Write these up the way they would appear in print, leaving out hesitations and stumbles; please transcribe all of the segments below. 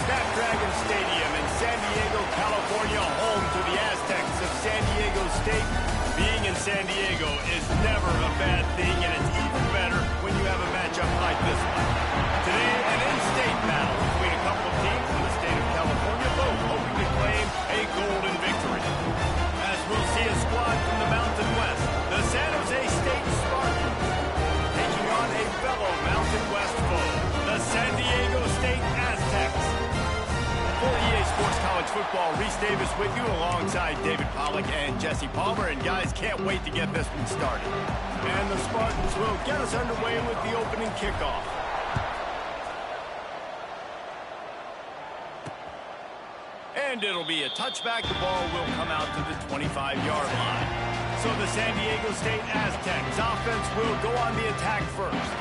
Snapdragon Stadium in San Diego, California, home to the Aztecs of San Diego State. Being in San Diego is never a bad thing, and it's even better when you have a matchup like this one. Today, an in-state battle between a couple of teams from the state of California, both hoping to claim a golden victory. As we'll see a squad from the Mountain West, the San Jose State Spartans, taking on a fellow Mountain West foe, the San Diego State Aztecs. For EA Sports College Football, Reese Davis with you alongside David Pollack and Jesse Palmer. And guys, can't wait to get this one started. And the Spartans will get us underway with the opening kickoff. And it'll be a touchback. The ball will come out to the 25-yard line. So the San Diego State Aztecs offense will go on the attack first.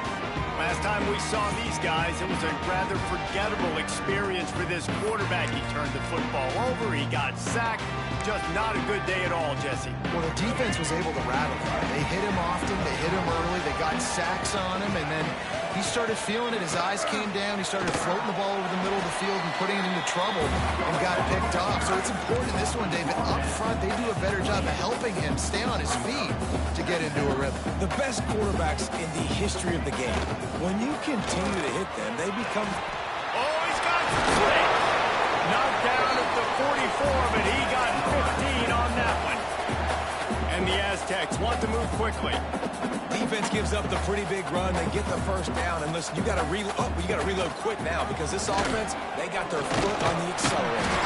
Last time we saw these guys, it was a rather forgettable experience for this quarterback. He turned the football over, he got sacked. Just not a good day at all, Jesse. Well, the defense was able to rattle him. They hit him often, they hit him early, they got sacks on him, and then he started feeling it. His eyes came down, he started floating the ball over the middle of the field and putting it into trouble and got picked off. So it's important in this one, David. Up front, they do a better job of helping him stay on his feet to get into a rhythm. The best quarterbacks in the history of the game, when you continue to hit them, they become... Oh, he's got it! Knocked down at the 44, but he got 15 on that one. And the Aztecs want to move quickly. Defense gives up the pretty big run. They get the first down. And listen, you got to reload quick now because this offense, they got their foot on the accelerator.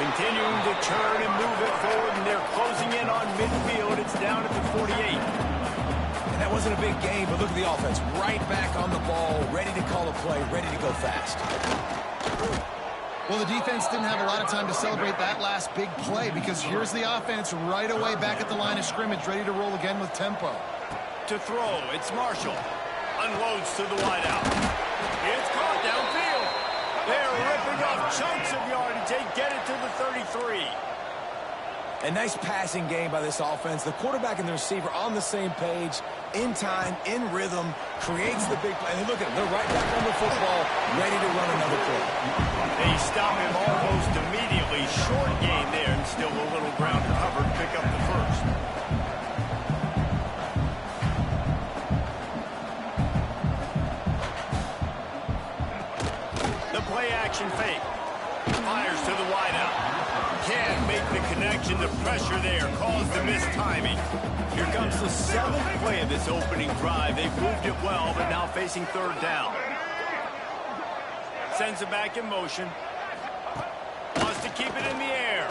Continuing to turn and move it forward, and they're closing in on midfield. It's down at the 48. And that wasn't a big game, but look at the offense. Right back on the ball, ready to call a play, ready to go fast. Well, the defense didn't have a lot of time to celebrate that last big play because here's the offense right away back at the line of scrimmage, ready to roll again with tempo. To throw, it's Marshall. Unloads to the wideout. It's caught downfield. They're ripping off chunks of yardage. They get it to the 33. A nice passing game by this offense. The quarterback and the receiver on the same page, in time, in rhythm, creates the big play. And look at them. They're right back on the football, ready to run another play. They stop him almost immediately. Short gain there, and still a little ground to cover to pick up the first. The play-action fake. Fires to the wideout. Can't make the connection. The pressure there caused the mistiming. Here comes the 7th play of this opening drive. They've moved it well, but now facing third down. Sends it back in motion. Wants to keep it in the air.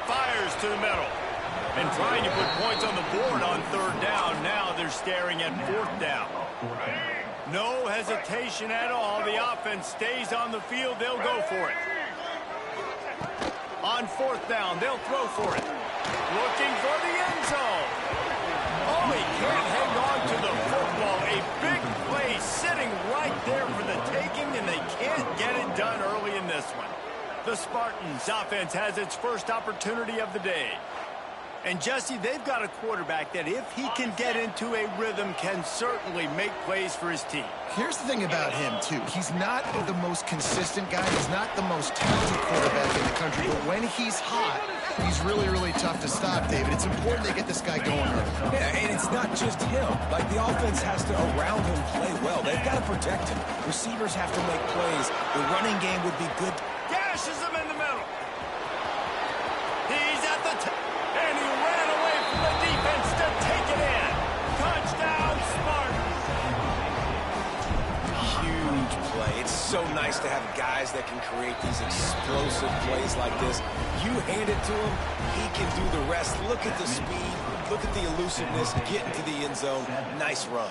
Fires to the middle. And trying to put points on the board on third down. Now they're staring at fourth down. No hesitation at all. The offense stays on the field. They'll go for it. On fourth down, they'll throw for it. Looking for the end zone. Oh, he can't hang on to the football. A big play sitting right there for the taking, and they can't get it done early in this one. The Spartans offense has its first opportunity of the day. And, Jesse, they've got a quarterback that, if he can get into a rhythm, can certainly make plays for his team. Here's the thing about him, too. He's not the most consistent guy. He's not the most talented quarterback in the country. But when he's hot, he's really, really tough to stop, David. It's important they get this guy going early. Yeah, and it's not just him. Like, the offense has to, around him, play well. They've got to protect him. Receivers have to make plays. The running game would be good. Gashes him in the middle. He's at the top. And he ran away from the defense to take it in. Touchdown, Spartans. Huge play. It's so nice to have guys that can create these explosive plays like this. You hand it to him, he can do the rest. Look at the speed. Look at the elusiveness. Get into the end zone. Nice run.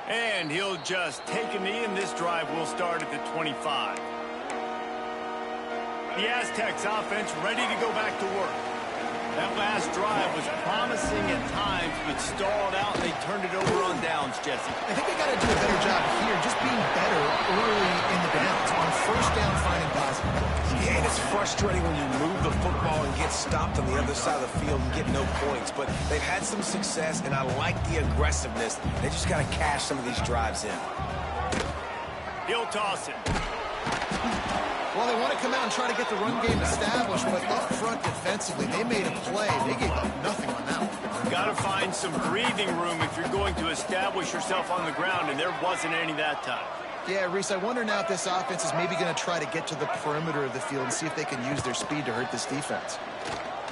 And he'll just take a knee, and this drive will start at the 25. The Aztecs offense ready to go back to work. That last drive was promising at times, but stalled out, and they turned it over on downs, Jesse. I think they got to do a better job here, just being better early in the downs. On first down, finding positive points. Yeah, and it's frustrating when you move the football and get stopped on the other side of the field and get no points. But they've had some success, and I like the aggressiveness. They just got to cash some of these drives in. He'll toss it. Well, they want to come out and try to get the run game established, but up front defensively, they made a play. They gave up nothing on that one. Got to find some breathing room if you're going to establish yourself on the ground, and there wasn't any that time. Yeah, Reese, I wonder now if this offense is maybe going to try to get to the perimeter of the field and see if they can use their speed to hurt this defense.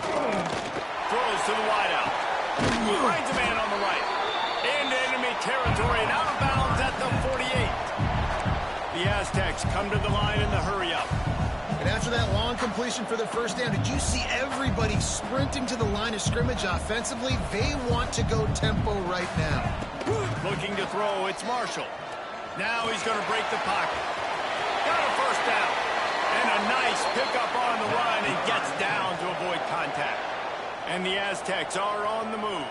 Throws to the wideout. Finds a man on the right. Into enemy territory and out of bounds at the 48. The Aztecs come to the line in the hurry-up. And after that long completion for the first down, did you see everybody sprinting to the line of scrimmage offensively? They want to go tempo right now. Looking to throw, it's Marshall. Now he's going to break the pocket. Got a first down. And a nice pickup on the run and gets down to avoid contact. And the Aztecs are on the move.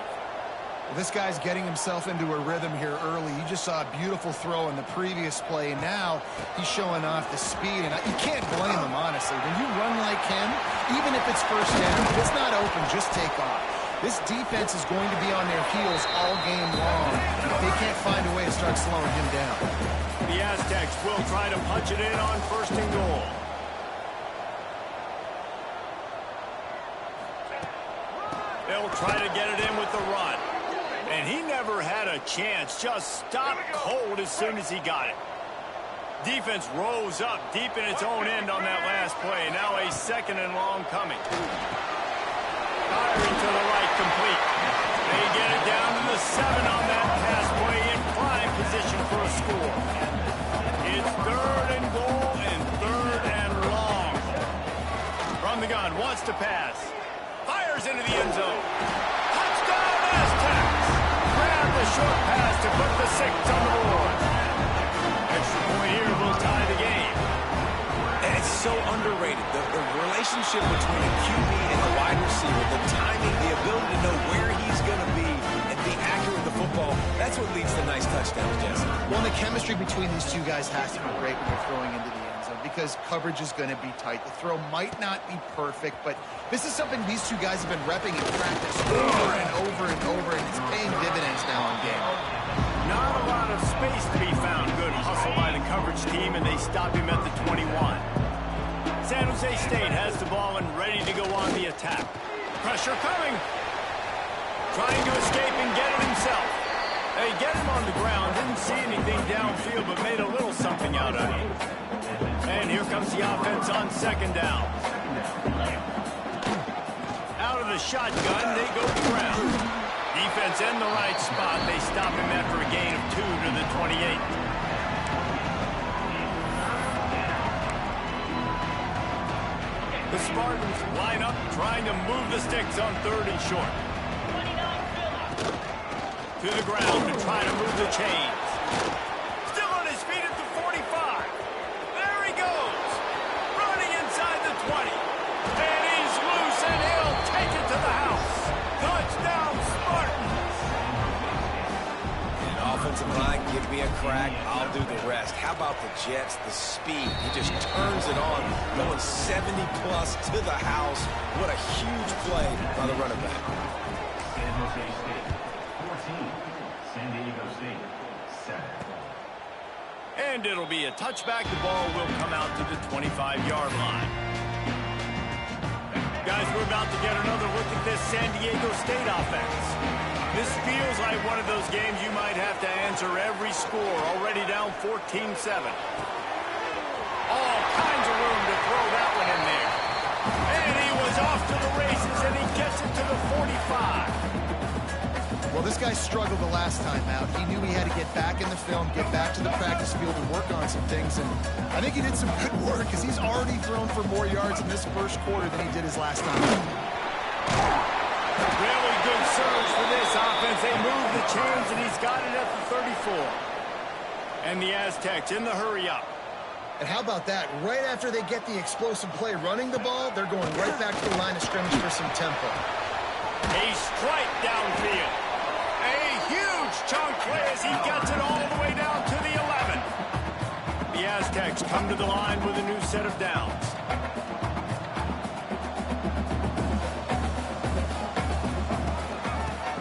Well, this guy's getting himself into a rhythm here early. You just saw a beautiful throw in the previous play. Now he's showing off the speed, and you can't blame him, honestly. When you run like him, even if it's first down, if it's not open, just take off. This defense is going to be on their heels all game long. They can't find a way to start slowing him down. The Aztecs will try to punch it in on first and goal. They'll try to get it in with the run. And he never had a chance. Just stopped cold as soon as he got it. Defense rose up deep in its own end on that last play. Now a second and long coming. Firing to the right, complete. They get it down to the 7 on that pass play in prime position for a score. It's third and goal and third and long. From the gun, wants to pass. Fires into the end zone. Touchdown, Aztecs! Grab the short pass to put the 6 on the board. Extra point here will tie the game. And it's so underrated. The relationship between a QB and a wide receiver, the timing, the ability to know where he's going to be and be accurate with the football, that's what leads to nice touchdowns, Jesse. Well, the chemistry between these two guys has to be great when they're throwing into the end zone because coverage is going to be tight. The throw might not be perfect, but this is something these two guys have been repping in practice over and over and over, and it's paying dividends now in game. Not a lot of space to be found. Good hustle by the coverage team, and they stop him at the 21. San Jose State has the ball and ready to go on the attack. Pressure coming. Trying to escape and get it himself. They get him on the ground. Didn't see anything downfield, but made a little something out of it. And here comes the offense on second down. Out of the shotgun, they go to the ground. Defense in the right spot. They stop him after a gain of 2 to the 28. The Spartans line up, trying to move the sticks on third and short. To the ground to try to move the chains. Still on his feet at the 45. There he goes. Running inside the 20. And he's loose, and he'll take it to the house. Touchdown, Spartans. And offensive line, give me a crack, I'll do the rest. How about the Jets, the speed? He just turns it on, going 70-plus to the house. What a huge play by the running back. San Jose State, 14. San Diego State, 7. And it'll be a touchback. The ball will come out to the 25-yard line. Guys, we're about to get another look at this San Diego State offense. This feels like one of those games you might have to answer every score. Already down 14-7. All kinds of room to throw that one in there. And he was off to the races, and he gets it to the 45. Well, this guy struggled the last time out. He knew he had to get back in the film, get back to the practice field and work on some things, and I think he did some good work because he's already thrown for more yards in this first quarter than he did his last time. Really good surge for this offense. They move the chains, and he's got it at the 34. And the Aztecs in the hurry-up. And how about that? Right after they get the explosive play running the ball, they're going right back to the line of scrimmage for some tempo. A strike downfield. A huge chunk play as he gets it all the way down to the 11. The Aztecs come to the line with a new set of downs.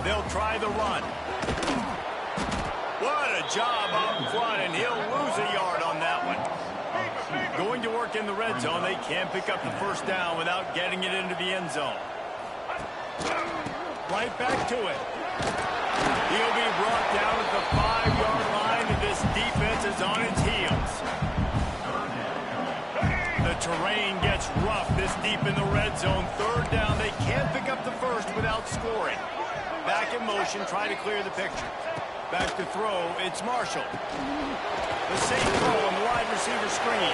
They'll try the run. What a job up front, and he'll lose a yard on that mark in the red zone. They can't pick up the first down without getting it into the end zone. Right back to it. He'll be brought down at the 5-yard line, and this defense is on its heels. The terrain gets rough this deep in the red zone. Third down, they can't pick up the first without scoring. Back in motion, try to clear the picture. Back to throw, it's Marshall. The safe throw on the wide receiver screen.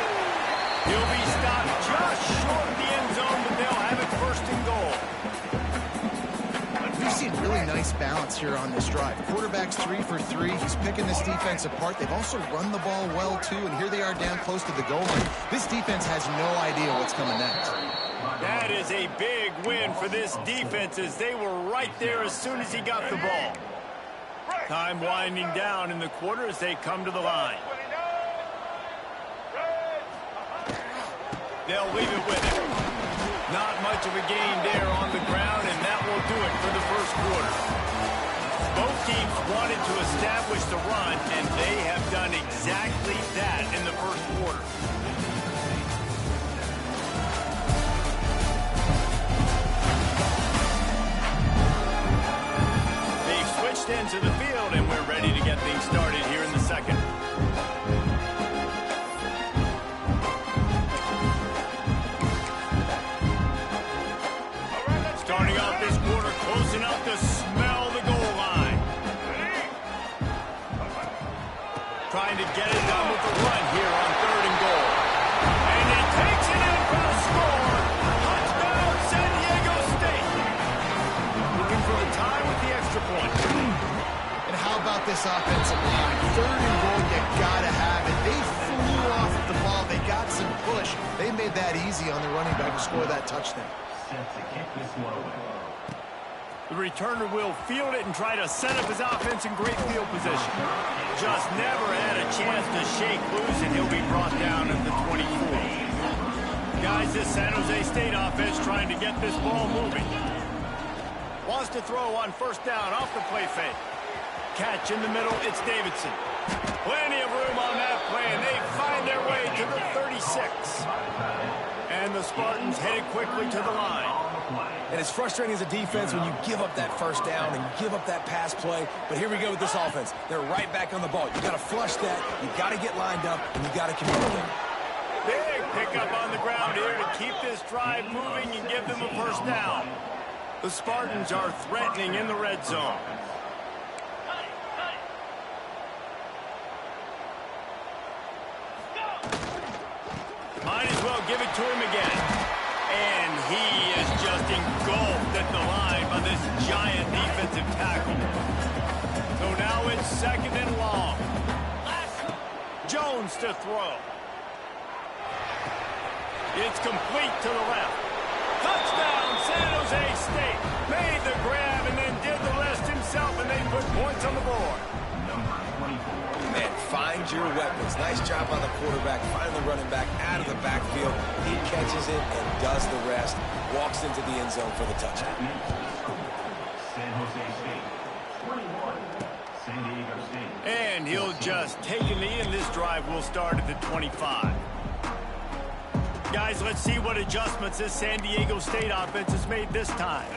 He'll be stopped just short of the end zone, but they'll have it first and goal. We've seen really nice balance here on this drive. Quarterback's 3 for 3. He's picking this defense apart. They've also run the ball well, too, and here they are down close to the goal line. This defense has no idea what's coming next. That is a big win for this defense, as they were right there as soon as he got the ball. Time winding down in the quarter as they come to the line. They'll leave it with him. Not much of a gain there on the ground, and that will do it for the first quarter. Both teams wanted to establish the run, and they have done exactly that in the first quarter. They've switched into the field, and we're ready to get things started here in the second. Starting off this quarter, close enough to smell the goal line. Trying to get it done with the run here on 3rd and goal. And he takes it in for the score. Touchdown, San Diego State. Looking for the tie with the extra point. And how about this offensive line? 3rd and goal, you gotta have it. They flew off the ball. They got some push. They made that easy on the running back to score that touchdown. The returner will field it and try to set up his offense in great field position. Just never had a chance to shake loose, and he'll be brought down at the 24. Guys, this San Jose State offense trying to get this ball moving. Wants to throw on 1st down off the play fake. Catch in the middle, it's Davidson. Plenty of room on that play, and they find their way to the 36. And the Spartans headed quickly to the line. And it's frustrating as a defense when you give up that first down and give up that pass play. But here we go with this offense. They're right back on the ball. You got to flush that. You got to get lined up, and you got to communicate. Big pickup on the ground here to keep this drive moving and give them a 1st down. The Spartans are threatening in the red zone. Might as well give it to him again. And he is just engulfed at the line by this giant defensive tackle. So now it's 2nd and long. Jones to throw. It's complete to the left. Touchdown, San Jose State. Made the grab and then did the rest himself, and they put points on the board. Man, find your weapons. Nice job on the quarterback. Find the running back out of the backfield. He catches it and does the rest. Walks into the end zone for the touchdown. San Jose State, 21. San Diego State. And he'll just take a knee, and this drive will start at the 25. Guys, let's see what adjustments this San Diego State offense has made this time.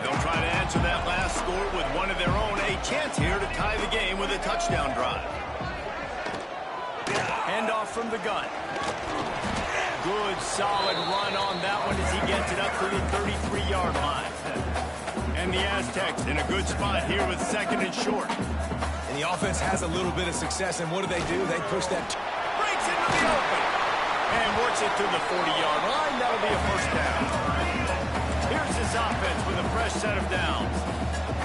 They'll try to answer that last score with one of their own. A chance here to tie the game with a touchdown drive. Handoff from the gun. Good, solid run on that one as he gets it up to the 33-yard line. And the Aztecs in a good spot here with 2nd and short. And the offense has a little bit of success, and what do? They push that. Breaks into the open. And works it to the 40-yard line. That'll be a 1st down. Here's his offense with a fresh set of downs.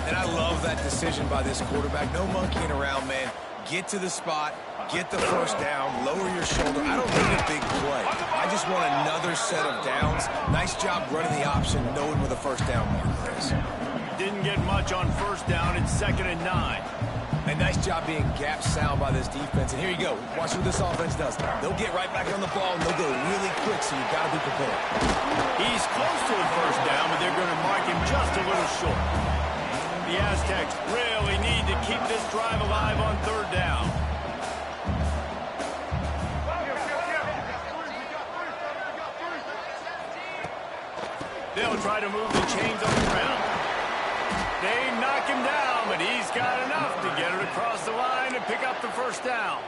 And I love that decision by this quarterback. No monkeying around, man. Get to the spot, get the 1st down, lower your shoulder. I don't need a big play. I just want another set of downs. Nice job running the option, knowing where the 1st down marker is. Didn't get much on 1st down. It's 2nd and 9. A nice job being gap sound by this defense. And here you go. Watch what this offense does. They'll get right back on the ball, and they'll go really quick, so you've got to be prepared. He's close to a 1st down, but they're going to mark him just a little short. The Aztecs really need to keep this drive alive on 3rd down. They'll try to move the chains on the ground. They knock him down, but he's got enough to get it across the line and pick up the first down.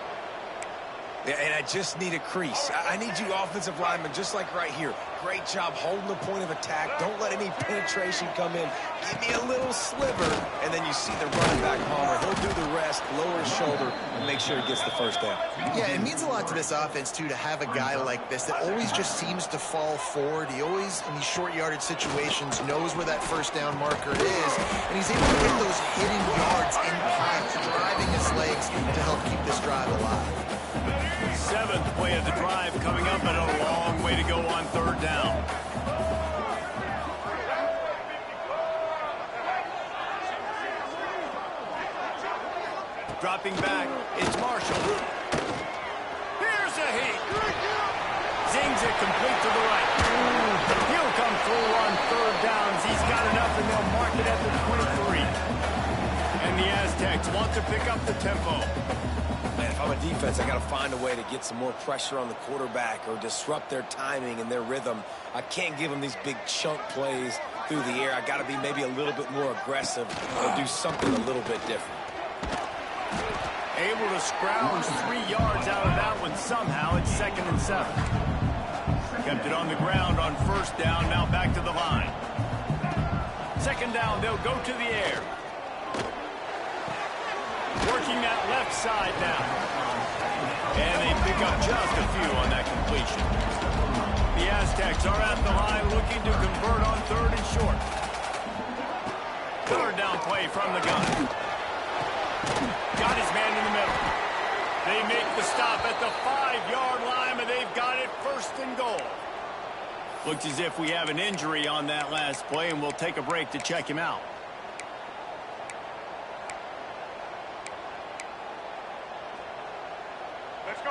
Yeah, and I just need a crease. I need you offensive linemen, just like right here. Great job holding the point of attack. Don't let any penetration come in. Give me a little sliver, and then you see the running back Palmer. He'll do the rest, lower his shoulder, and make sure he gets the first down. Yeah, it means a lot to this offense, too, to have a guy like this that always just seems to fall forward. He always, in these short yardage situations, knows where that first down marker is, and he's able to get those hidden yards in piles, driving his legs to help keep this drive alive. Seventh play of the drive coming up, and a long way to go on third down. Dropping back, it's Marshall. Here's a heat. Zings it complete to the right. He'll come through on third downs. He's got enough, and they'll mark it at the 23. And the Aztecs want to pick up the tempo. Man, if I'm a defense, I got to find a way to get some more pressure on the quarterback or disrupt their timing and their rhythm. I can't give them these big chunk plays through the air. I got to be maybe a little bit more aggressive or do something a little bit different. Able to scrounge 3 yards out of that one somehow. It's 2nd and 7. Kept it on the ground on first down. Now back to the line. 2nd down, they'll go to the air. Working that left side now. And they pick up just a few on that completion. The Aztecs are at the line looking to convert on 3rd and short. 3rd down play from the gun. Got his man in the middle. They make the stop at the 5-yard line, and they've got it 1st and goal. Looks as if we have an injury on that last play, and we'll take a break to check him out.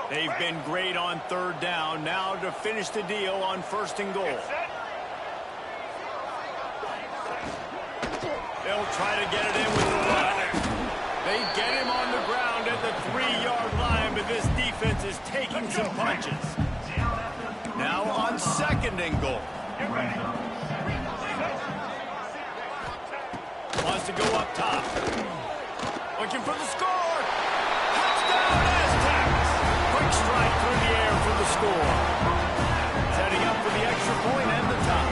They've been great on 3rd down. Now to finish the deal on 1st and goal. They'll try to get it in with the run. They get him on the ground at the 3-yard line, but this defense is taking some punches. Now on 2nd and goal. Wants to go up top. Looking for the score. Touchdown, Aztecs. Quick strike through the air for the score. Setting up for the extra point and the top.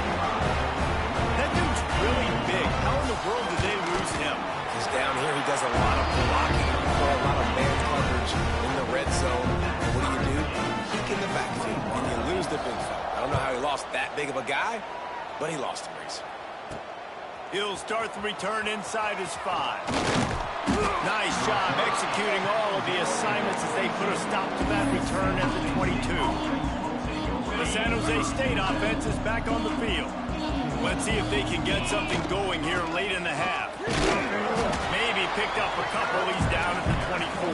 That dude's really big. How in the world did they lose him? He's down here. He does a lot of blocking, a lot of man coverage in the red zone. And what do? Peek in the backfield, and you lose the big fella. I don't know how he lost that big of a guy, but he lost him, Reese. He'll start the return inside his 5. Nice job executing all of the assignments as they put a stop to that return at the 22. The San Jose State offense is back on the field. Let's see if they can get something going here late in the half. Maybe picked up a couple. He's down at the 24.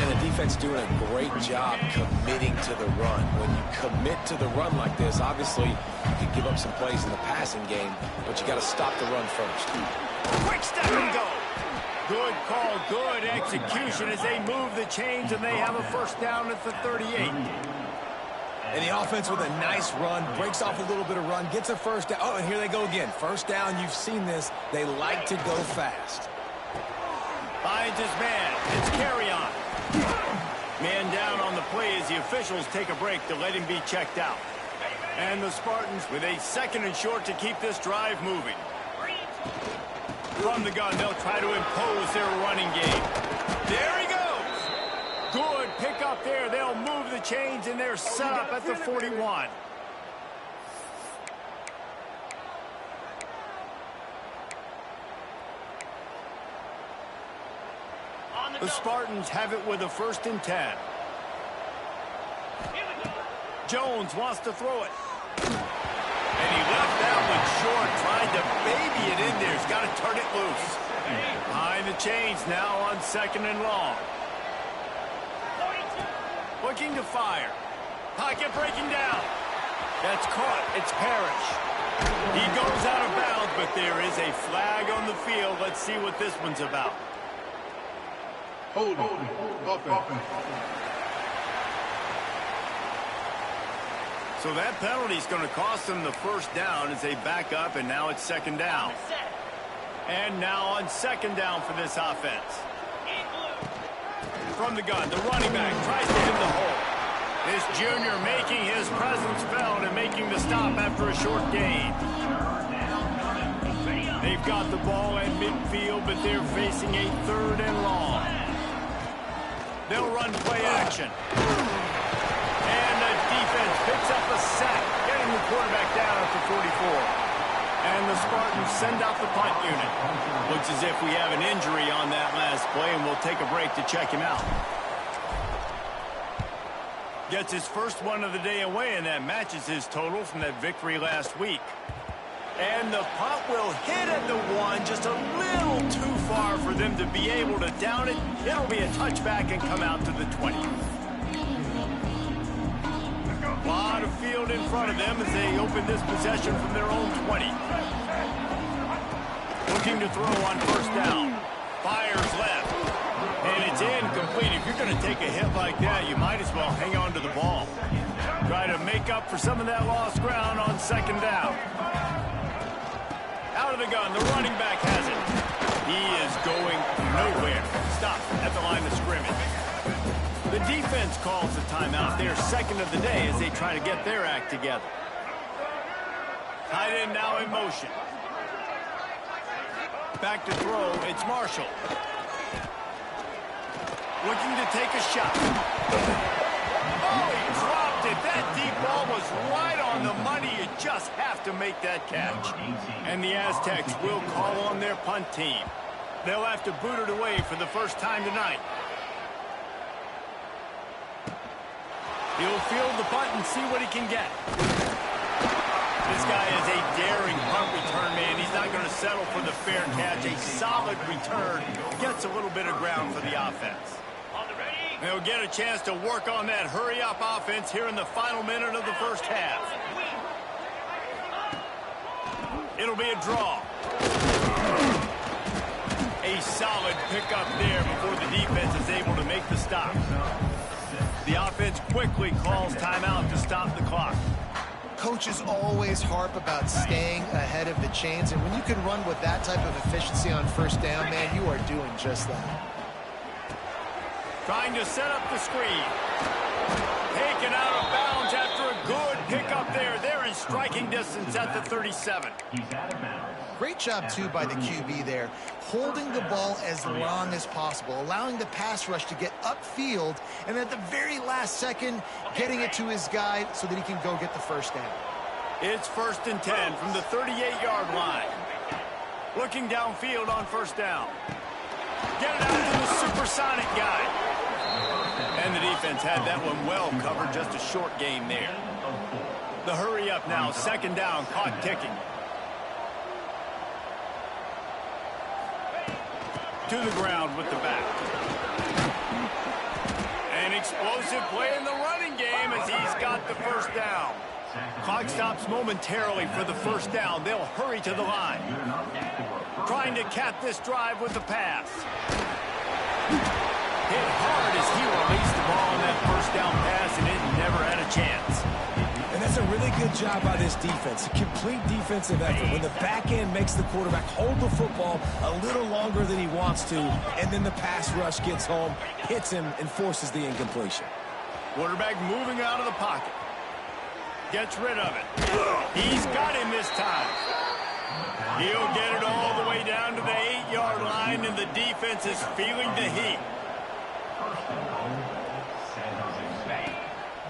And the defense doing a great job committing to the run. When you commit to the run like this, obviously you can give up some plays in the passing game, but you got to stop the run first. Quick step and go. Good call, good execution as they move the chains, and they have a 1st down at the 38. And the offense with a nice run, breaks off a little bit of run, gets a 1st down. Oh, and here they go again. 1st down, you've seen this. They like to go fast. Finds his man. It's carry on. Man down on the play as the officials take a break to let him be checked out. And the Spartans with a 2nd and short to keep this drive moving. From the gun, they'll try to impose their running game. There he goes. Good pick up there. They'll move the chains, and they're set up at the 41. The Spartans have it with a 1st and 10. Jones wants to throw it. And he left that one short, tried to baby it in there. He's got to turn it loose. Behind the chains now on 2nd and long. Looking to fire. Pocket breaking down. That's caught. It's Parrish. He goes out of bounds, but there is a flag on the field. Let's see what this one's about. So that penalty is going to cost them the first down as they back up, and now it's second down. And now on second down for this offense. From the gun, the running back tries to hit the hole. This junior making his presence felt and making the stop after a short gain. They've got the ball at midfield, but they're facing a third and long. They'll run play action. And the defense picks up a sack, getting the quarterback down at the 44. And the Spartans send out the punt unit. Looks as if we have an injury on that last play, and we'll take a break to check him out. Gets his first one of the day away, and that matches his total from that victory last week. And the punt will hit at the 1, just a little too far for them to be able to down it. It'll be a touchback and come out to the 20. A lot of field in front of them as they open this possession from their own 20. Looking to throw on first down. Fires left. And it's incomplete. If you're going to take a hit like that, you might as well hang on to the ball. Try to make up for some of that lost ground on second down. Out of the gun, the running back has it. He is going nowhere. Stop at the line of scrimmage. The defense calls the timeout. They're second of the day as they try to get their act together. Tight end now in motion. Back to throw, it's Marshall. Looking to take a shot. Oh, he dropped it. That deep ball was right on the money. You just have to make that catch. And the Aztecs will call on their punt team. They'll have to boot it away for the first time tonight. He'll field the punt and see what he can get. This guy is a daring punt return man. He's not going to settle for the fair catch. A solid return. Gets a little bit of ground for the offense. They'll get a chance to work on that hurry-up offense here in the final minute of the first half. It'll be a draw. A solid pickup there before the defense is able to make the stop. The offense quickly calls timeout to stop the clock. Coaches always harp about staying ahead of the chains, and when you can run with that type of efficiency on first down, man, you are doing just that. Trying to set up the screen. Taken out of bounds after a good pickup there. They're in striking distance at the 37. Great job, too, by the QB there, holding the ball as long as possible, allowing the pass rush to get upfield, and at the very last second, getting it to his guy so that he can go get the first down. It's 1st and 10 from the 38-yard line. Looking downfield on first down. Get it out to the supersonic guy. And the defense had that one well covered, just a short game there. The hurry up now, second down, clock ticking. To the ground with the back. An explosive play in the running game as he's got the first down. Clock stops momentarily for the first down. They'll hurry to the line. Trying to cap this drive with the pass. Hit hard as he released the ball on that first down pass, and it never had a chance. And that's a really good job by this defense. A complete defensive effort. When the back end makes the quarterback hold the football a little longer than he wants to, and then the pass rush gets home, hits him, and forces the incompletion. Quarterback moving out of the pocket. Gets rid of it. He's got him this time. He'll get it all the way down to the 8-yard line, and the defense is feeling the heat.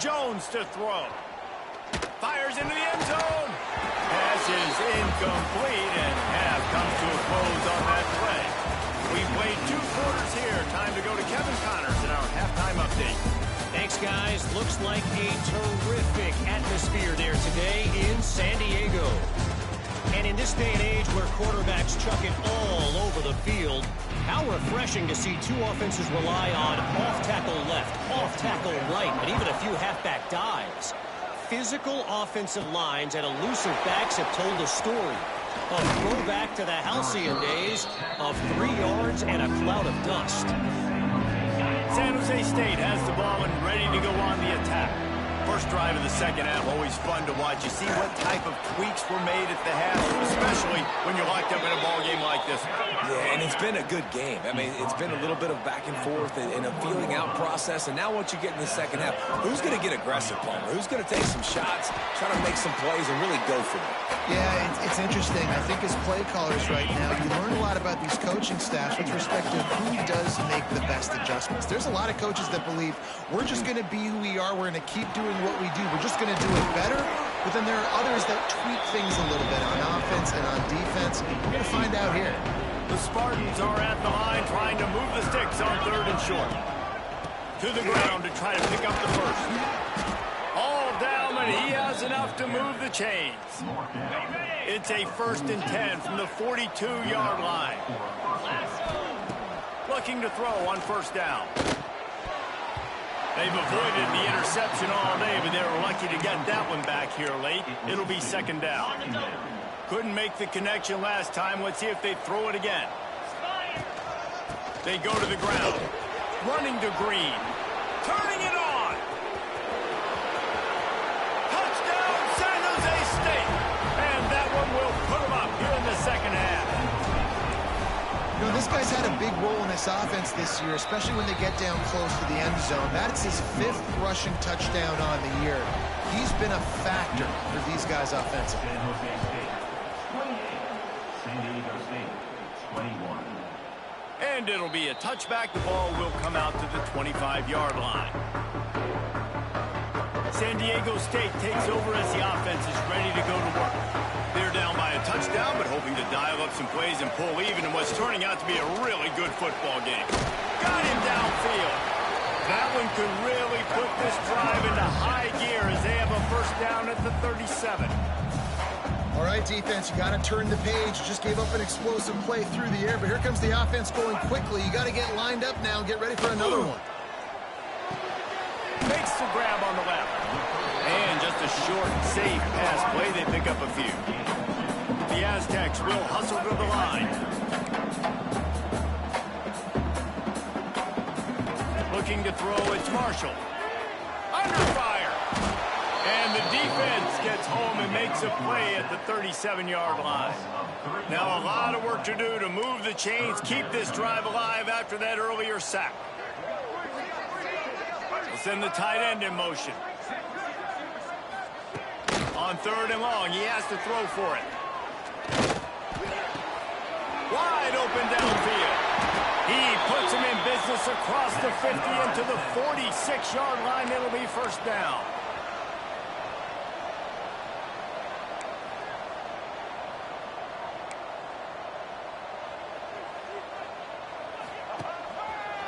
Jones to throw. Fires into the end zone. Pass is incomplete, and half comes to a close on that play. We've played 2 quarters here. Time to go to Kevin Connors in our halftime update. Thanks, guys. Looks like a terrific atmosphere there today in San Diego. And in this day and age where quarterbacks chuck it all over the field, how refreshing to see 2 offenses rely on off-tackle left, off-tackle right, and even a few halfback dives. Physical offensive lines and elusive backs have told a story. A throwback to the halcyon days of 3 yards and a cloud of dust. San Jose State has the ball and ready to go on the attack. first drive of the second half, always fun to watch. You see what type of tweaks were made at the half, especially when you're locked up in a ball game like this one. Yeah, and it's been a good game. I mean, it's been a little bit of back and forth and a feeling out process. And now once you get in the second half, who's going to get aggressive, Palmer? Who's going to take some shots, try to make some plays, and really go for it? Yeah, it's interesting. I think as play callers right now, you learn a lot about these coaching staffs with respect to who does make the best adjustments. There's a lot of coaches that believe we're just going to be who we are. We're going to keep doing what we do. We're just going to do it better. But then there are others that tweak things a little bit on offense and on defense. We're going to find out here. The Spartans are at the line trying to move the sticks on 3rd and short. To the ground to try to pick up the first. All down, and he has enough to move the chains. It's a 1st and 10 from the 42-yard line. Looking to throw on 1st down. They've avoided the interception all day, but they were lucky to get that one back here late. It'll be 2nd down. Couldn't make the connection last time. Let's see if they throw it again. They go to the ground. Running to Green. Turning it on. Touchdown, San Jose State. And that one will put them up here in the second half. You know, this guy's had a big role in this offense this year, especially when they get down close to the end zone. That's his 5th rushing touchdown on the year. He's been a factor for these guys offensively. San Jose State 28, San Diego State 21. And it'll be a touchback. The ball will come out to the 25-yard line. San Diego State takes over as the offense is ready to go to work. They're down by a touchdown, but hoping to dial up some plays and pull even in what's turning out to be a really good football game. Got him downfield. That one could really put this drive into high gear as they have a 1st down at the 37. All right, defense, you got to turn the page. You just gave up an explosive play through the air, but here comes the offense going quickly. You got to get lined up now and get ready for another one. Makes the grab on the left. And just a short, safe pass play. They pick up a few. The Aztecs will hustle to the line. Looking to throw, it's Marshall. Under fire. And the defense gets home and makes a play at the 37-yard line. Now a lot of work to do to move the chains, keep this drive alive after that earlier sack. We'll send the tight end in motion. On 3rd and long, he has to throw for it. Wide open downfield. He puts him in business across the 50 into the 46-yard line. It'll be 1st down.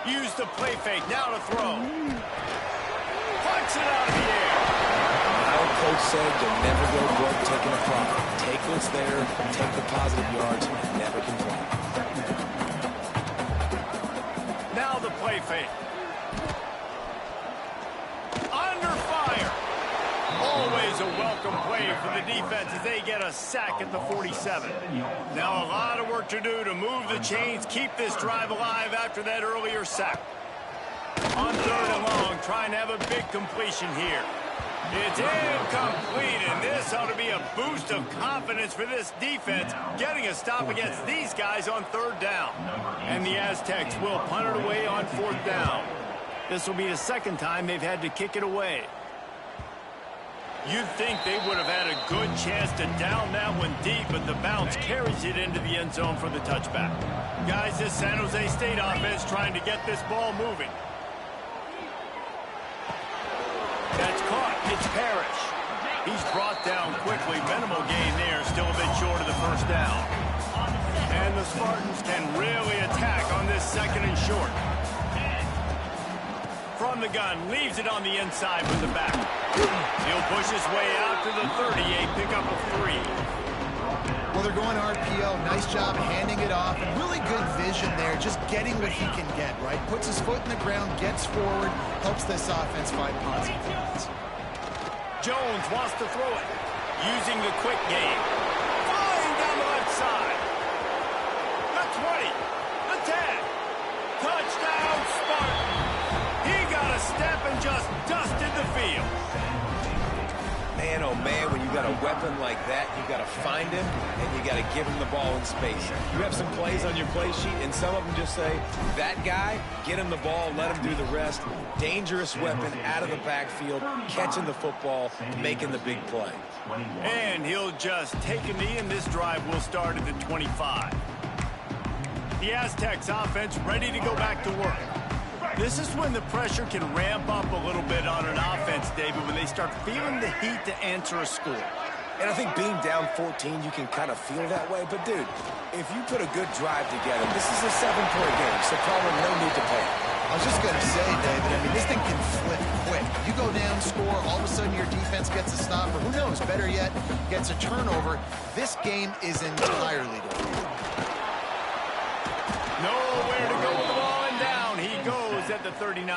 Use the play fake, now to throw. Punch it out of the air. Our coach said you'll never go broke taking a profit. Take what's there, take the positive yards, and never complain. Now the play fake. Under fire. Always a welcome play for the defense as they get a sack at the 47. Now a lot of work to do to move the chains, keep this drive alive after that earlier sack. On 3rd and long, trying to have a big completion here. It's incomplete, and this ought to be a boost of confidence for this defense, getting a stop against these guys on 3rd down. And the Aztecs will punt it away on 4th down. This will be the 2nd time they've had to kick it away. You'd think they would have had a good chance to down that one deep, but the bounce carries it into the end zone for the touchback. Guys, this San Jose State offense trying to get this ball moving. That's caught. It's Parrish. He's brought down quickly. Minimal gain there. Still a bit short of the 1st down. And the Spartans can really attack on this 2nd and short. From the gun, leaves it on the inside with the back. He'll push his way out to the 38, pick up a 3. Well, they're going RPO. Nice job handing it off. And really good vision there, just getting what he can get, right? Puts his foot in the ground, gets forward, helps this offense find positive points. Jones wants to throw it, using the quick game. Flying down the left side. The 20, the 10. Touchdown, Spartan. He got a step and just dusted the field. man, oh man, when you got a weapon like that, you got to find him and you got to give him the ball in space. You have some plays on your play sheet, and some of them just say, that guy, get him the ball, let him do the rest. Dangerous weapon out of the backfield, catching the football, making the big play. And he'll just take a knee, and this drive will start at the 25. The Aztecs offense ready to go back to work. This is when the pressure can ramp up a little bit on an offense, David, when they start feeling the heat to answer a score. And I think being down 14, you can kind of feel that way. But, dude, if you put a good drive together, this is a 7-point game, so probably no need to panic. I was just going to say, David, I mean, this thing can flip quick. You go down, score, all of a sudden your defense gets a stop, or who knows, better yet, gets a turnover. This game is entirely different. Nowhere to go with the ball, and down he goes at the 39.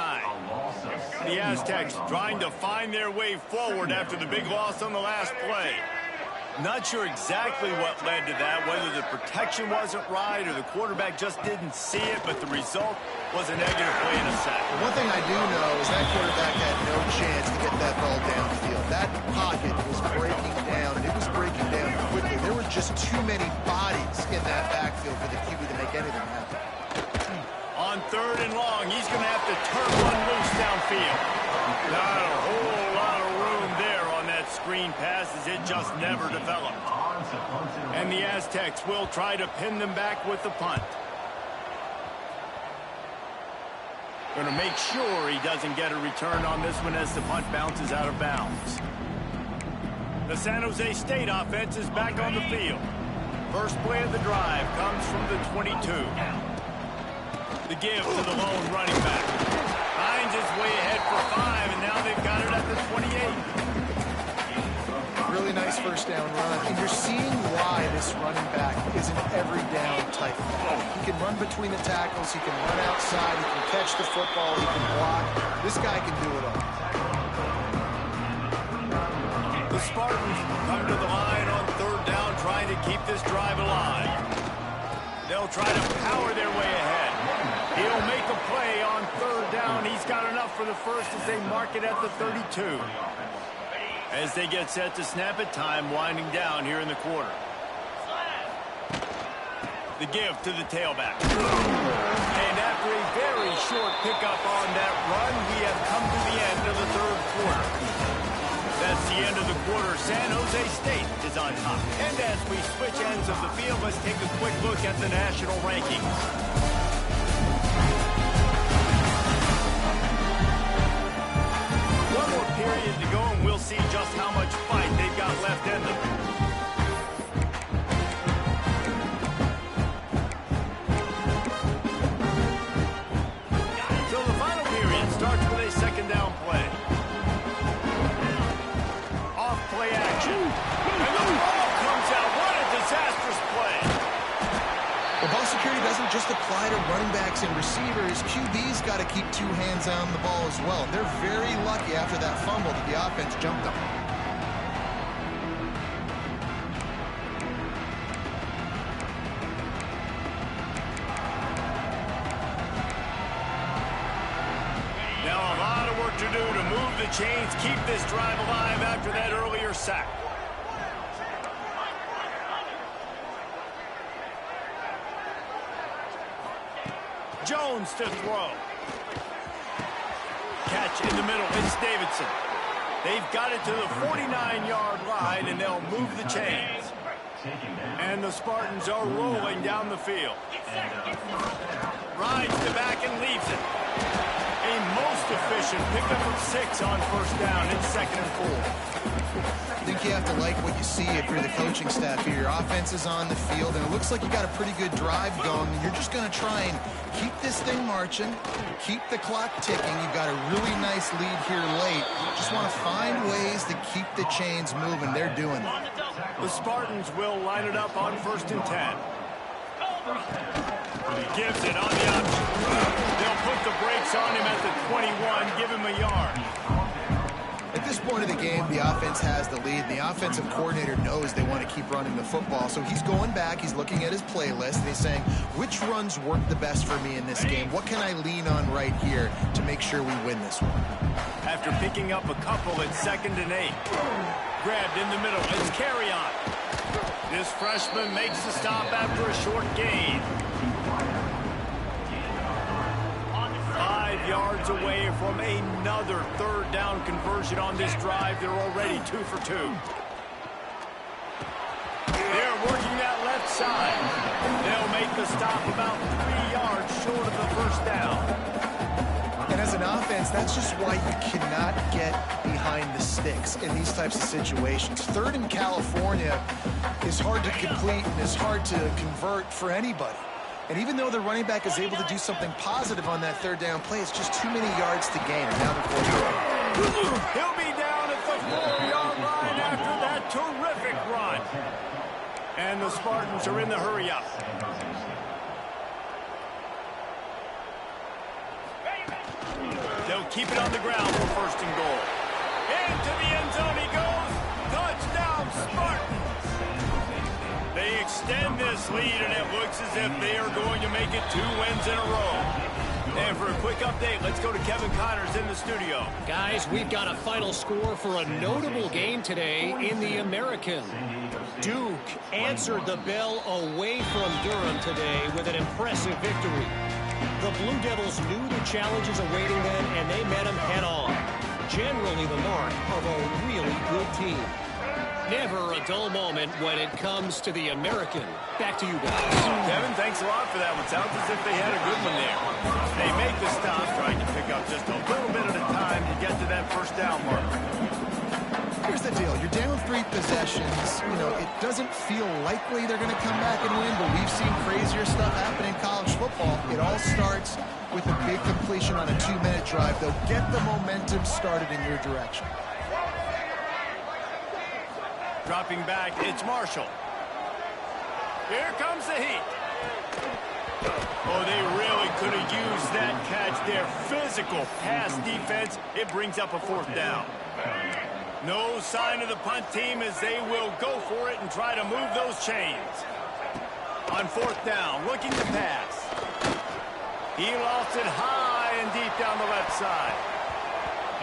The Aztecs trying to find their way forward after the big loss on the last play. Not sure exactly what led to that, whether the protection wasn't right or the quarterback just didn't see it, but the result was a negative play and a sack. One thing I do know is that quarterback had no chance to get that ball downfield. That pocket was breaking down, and it was breaking down quickly. There were just too many bodies in that backfield for the QB to make anything happen. On 3rd and long, he's going to have to turn one loose downfield. Not a whole lot of room there on that screen pass, as it just never developed. And the Aztecs will try to pin them back with the punt. Going to make sure he doesn't get a return on this one as the punt bounces out of bounds. The San Jose State offense is back on the field. First play of the drive comes from the 22. The give to the lone running back. Finds his way ahead for 5, and now they've got it at the 28. Really nice first down run. And you're seeing why this running back is an every down type of player. He can run between the tackles. He can run outside. He can catch the football. He can block. This guy can do it all. The Spartans come to the line on 3rd down, trying to keep this drive alive. They'll try to power their way ahead. He'll make a play on 3rd down. He's got enough for the first as they mark it at the 32. As they get set to snap it, time winding down here in the quarter. The give to the tailback. And after a very short pickup on that run, we have come to the end of the 3rd quarter. That's the end of the quarter. San Jose State is on top. And as we switch ends of the field, let's take a quick look at the national rankings. One more period to go, and we'll see just how much fight they've got left in them. So the final period starts with a 2nd down play. Off-play action. And the ball comes out. What a disastrous play. Well, ball security doesn't just apply to running backs and receivers. QB's got to keep 2 hands on the ball as well. They're very lucky after that fumble that the offense jumped them. Now a lot of work to do to move the chains, keep this drive alive after that earlier sack. Jones to throw. Catch in the middle. It's Davidson. They've got it to the 49-yard line, and they'll move the chains. And the Spartans are rolling down the field. Rides the back and leaves it. A most efficient pickup of 6 on 1st down. It's 2nd and 4. I think you have to like what you see if you're the coaching staff here. Your offense is on the field, and it looks like you got a pretty good drive going. You're just going to try and keep this thing marching, keep the clock ticking. You've got a really nice lead here late. Just want to find ways to keep the chains moving. They're doing it. The Spartans will line it up on 1st and 10. Gives it on the option. They'll put the brakes on him at the 21, give him a yard. At this point of the game, the offense has the lead. The offensive coordinator knows they want to keep running the football, so he's going back, he's looking at his playlist, and he's saying, which runs work the best for me in this game? What can I lean on right here to make sure we win this one? after picking up a couple at 2nd and 8. Grabbed in the middle. It's Kerryon. This freshman makes the stop after a short gain. 5 yards away from another 3rd down conversion on this drive. They're already 2 for 2. They're working that left side. They'll make the stop about 3 yards short of the 1st down. And as an offense, that's just why you cannot get behind the sticks in these types of situations. 3rd in California is hard to complete and is hard to convert for anybody. And even though the running back is able to do something positive on that 3rd down play, it's just too many yards to gain. And now they're He'll be down at the 4-yard line after that terrific run. And the Spartans are in the hurry-up. They'll keep it on the ground for 1st and goal. Into the end zone he goes. Touchdown, Spartans. They extend this lead, and it looks as if they are going to make it 2 wins in a row. And for a quick update, let's go to Kevin Connors in the studio. Guys, we've got a final score for a notable game today in the American. Duke answered the bell away from Durham today with an impressive victory. The Blue Devils knew the challenges awaiting them, and they met them head-on. Generally the mark of a really good team. Never a dull moment when it comes to the American. Back to you guys. Kevin, thanks a lot for that one. Sounds as if they had a good one there. They make the stop, trying to pick up just a little bit at a time to get to that 1st down mark. Here's the deal. You're down 3 possessions. You know, it doesn't feel likely they're going to come back and win, but we've seen crazier stuff happen in college football. It all starts with a big completion on a 2-minute drive. They'll get the momentum started in your direction. Dropping back, it's Marshall. Here comes the heat. Oh, they really could have used that catch there. Physical pass defense. It brings up a 4th down. No sign of the punt team as they will go for it and try to move those chains. On 4th down, looking to pass. He lost it high and deep down the left side.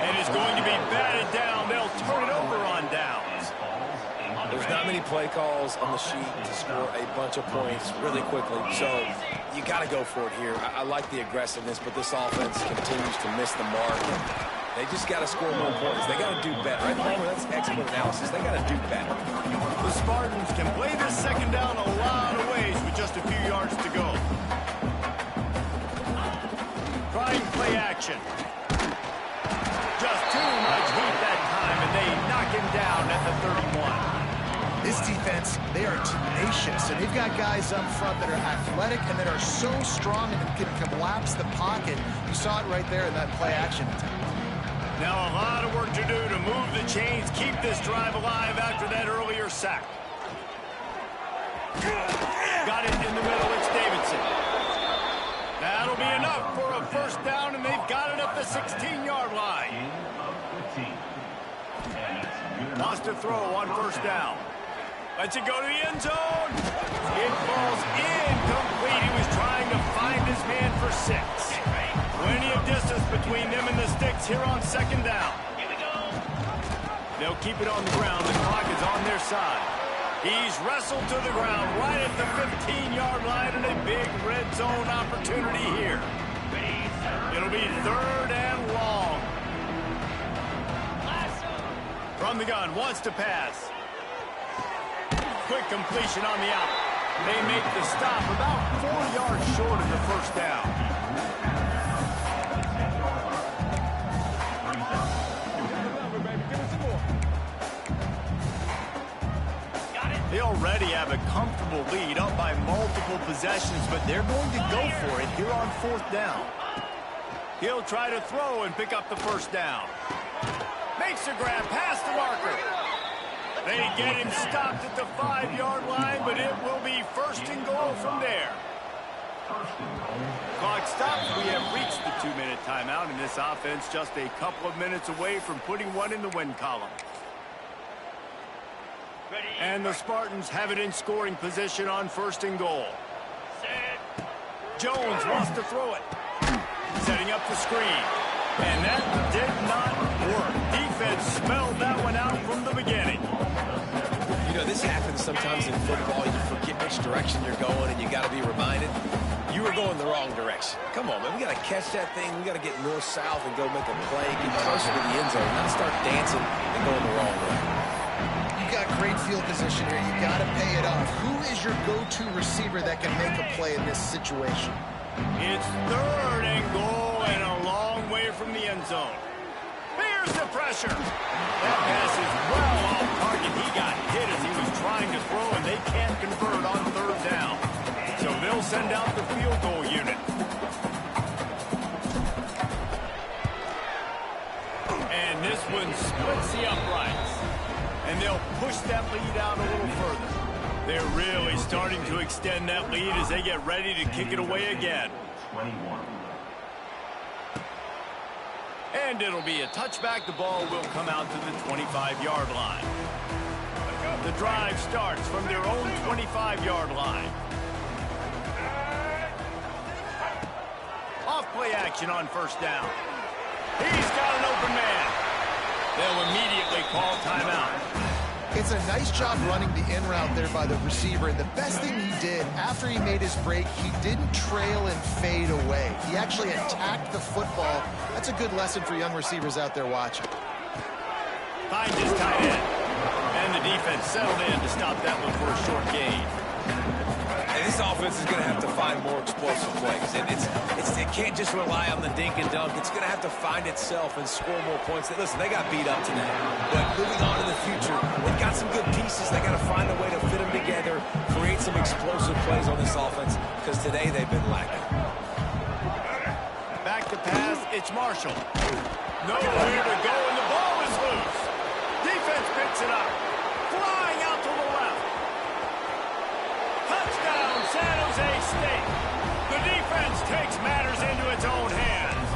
And it's going to be batted down. They'll turn it over on downs. There's not many play calls on the sheet to score a bunch of points really quickly, so you got to go for it here. I like the aggressiveness, but this offense continues to miss the mark. They just got to score more points. They got to do better. Right, Palmer? That's expert analysis. They got to do better. The Spartans can play this 2nd down a lot of ways with just a few yards to go. Trying play action. Just too much heat that time, and they knock him down at the 31. This defense, they are tenacious, and they've got guys up front that are athletic and that are so strong and can collapse the pocket. You saw it right there in that play action attempt. Now a lot of work to do to move the chains, keep this drive alive after that earlier sack. Got it in the middle, it's Davidson. That'll be enough for a 1st down, and they've got it at the 16-yard line. Lost to throw on 1st down. Lets it go to the end zone. It falls incomplete. He was trying to find his man for 6. Plenty of distance between them and the sticks here on 2nd down. They'll keep it on the ground. The clock is on their side. He's wrestled to the ground right at the 15-yard line, and a big red zone opportunity here. It'll be 3rd and long. From the gun, wants to pass. Quick completion on the out. They make the stop about 4 yards short of the 1st down. They already have a comfortable lead, up by multiple possessions, but they're going to go for it here on 4th down. He'll try to throw and pick up the 1st down. Makes a grab past the marker. They get him stopped at the 5-yard line, but it will be 1st and goal from there. Clock stops. We have reached the 2-minute timeout, and this offense just a couple of minutes away from putting one in the win column. And the Spartans have it in scoring position on 1st and goal. Jones wants to throw it. Setting up the screen. And that did not sometimes in football you forget which direction you're going and you got to be reminded. You were going the wrong direction. Come on, man. We got to catch that thing. We got to get north-south and go make a play, get closer to the end zone, not start dancing and going the wrong way. You got great field position here. You got to pay it off. Who is your go-to receiver that can make a play in this situation? It's 3rd and goal and a long way from the end zone. Here's the pressure. That pass is well off target. He got hit as he was trying to throw, and they can't convert on 3rd down. So they'll send out the field goal unit. And this one splits the uprights. And they'll push that lead out a little further. They're really starting to extend that lead as they get ready to kick it away again. 21. And it'll be a touchback. The ball will come out to the 25-yard line. The drive starts from their own 25-yard line. Off-play action on 1st down. He's got an open man. They'll immediately call timeout. It's a nice job running the in route there by the receiver, and the best thing he did after he made his break, he didn't trail and fade away. He actually attacked the football. That's a good lesson for young receivers out there watching. Finds his tight end. And the defense settled in to stop that one for a short gain. And this offense is going to have to find more explosive plays. And it can't just rely on the dink and dunk. It's going to have to find itself and score more points. Listen, they got beat up tonight. But moving on in the future, they've got some good pieces. They got to find a way to fit them together, create some explosive plays on this offense, because today they've been lacking. Back to pass, it's Marshall. Nowhere to go, and the ball is loose. Defense picks it up. Flying out to the left. Touchdown, San Jose State. The defense takes matters into its own hands.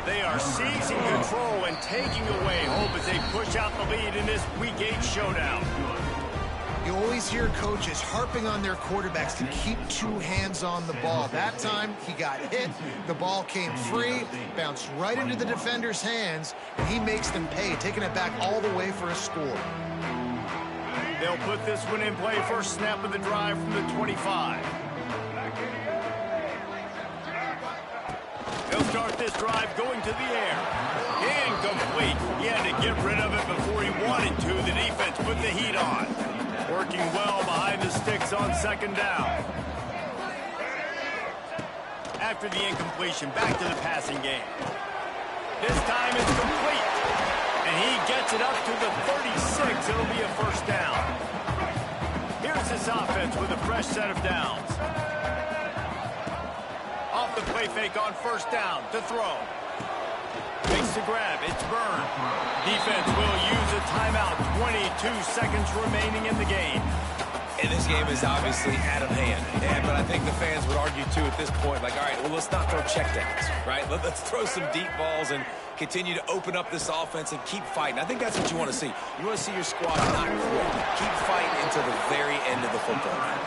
They are seizing control and taking away hope as they push out the lead in this Week 8 showdown. You always hear coaches harping on their quarterbacks to keep 2 hands on the ball. That time, he got hit. The ball came free, bounced right into the defender's hands, and he makes them pay, taking it back all the way for a score. They'll put this one in play. First snap of the drive from the 25. They'll start this drive going to the air. Incomplete. He had to get rid of it before he wanted to. The defense put the heat on. Working well behind the sticks on 2nd down. After the incompletion, back to the passing game. This time it's complete. And he gets it up to the 36. It'll be a 1st down. Here's this offense with a fresh set of downs. Off the play fake on 1st down to throw. Makes the grab. It's Byrne. Defense will use a timeout. 22 seconds remaining in the game. And this game is obviously out of hand. But I think the fans would argue, too, at this point, like, all right, well, let's not throw checkdowns, right? Let's throw some deep balls and continue to open up this offense and keep fighting. I think that's what you want to see. You want to see your squad not quit. Keep fighting until the very end of the football game.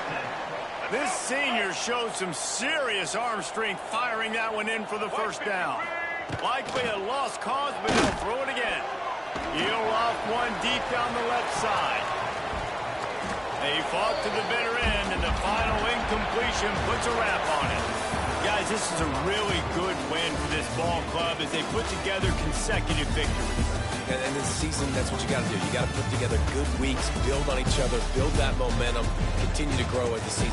This senior showed some serious arm strength firing that one in for the 1st down. Likely a lost cause, but he'll throw it again. He'll off one deep down the left side. They fought to the bitter end, and the final incompletion puts a wrap on it. Guys, this is a really good win for this ball club as they put together consecutive victories. And this season, that's what you got to do. You got to put together good weeks, build on each other, build that momentum, continue to grow as the season